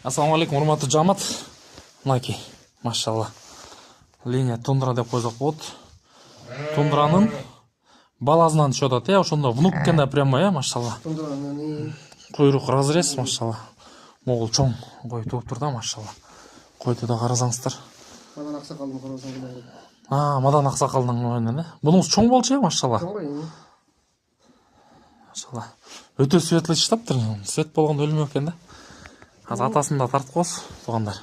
Ассаламу алейкум, урматтуу жамаат. Мынакей, машалла. Линия тундра деп койсок болот. Тундранын баласынан түшүп атат, ошондо внук экен да прямо, машалла. Тундранын Куйрук разрез, машалла. Могул чоң кой тууптур да, машалла. Койду да карасаңыздар. Мадан аксакалдын карасаң келет. Мадан аксакалдын койнун, Бунуңуз чоң болчу, машалла. Чоң бай. Машалла. Өтө светлый чыштаптыр. Свет болгондо өлмөк экен да. Азыр атасын да тартып коебуз, туугандар.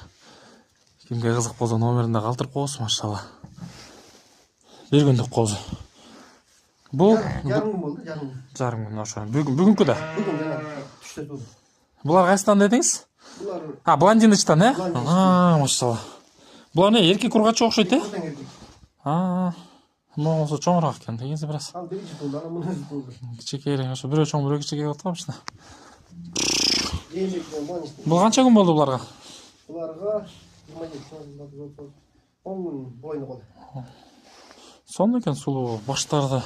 Кимге кызык болсо номерин да калтырып коебуз, машалла. Бир күндүк козу. Бул жарым күн болду, жарым күн. ошо. Бүгүнкү да. Бүгүн жана түштө болду. Булар кайсыдан дедиңиз? Булар Блондиночтан, машалла. Булар не, эркек ургачы окшойт, Отан эркек. Могусу чоңураак экен, дегенси бираз. Ал биринчи болду, ана муну болду. Кичекейирээк, ошо бирөө чоң, бирөө кичекей болуп атпачтı. Болду. Бул канча күн болду буларга? Буларга 27 10 күн бойну кол. Сонун экен сулуу, баштарды.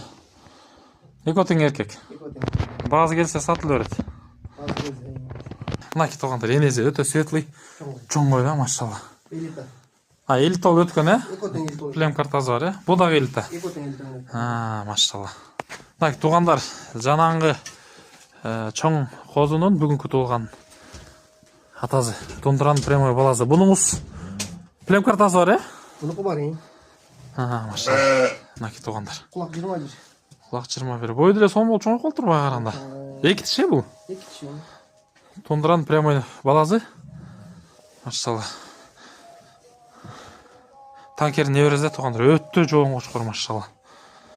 Эки тең эркек. Баазы келсе сатыла берет. Мынакей туугандар, энеси өтө светлый, чоң кой да, машалла. Элита. Элита болуп өткөн, Эко тең элита. Плем картасы бар, Бул дагы элита. Эко тең элита. Машалла. Мынакей туугандар, жанагы чоң козунун бүгүнкү туулган атасы, тундранын прямой баласы. Бунуңуз плем картасы бар, Мунуку бар. Машалла. Мынакей туугандар. Кулак 21. Кулак 21. Бою деле сонун болуп чоңойып калыптыр бага караганда. Эки тиши бул. Эки тиши. Тундранын прямой баласы. Машалла. Танкердин небереси туугандар, өтө жоң кочкор, машалла.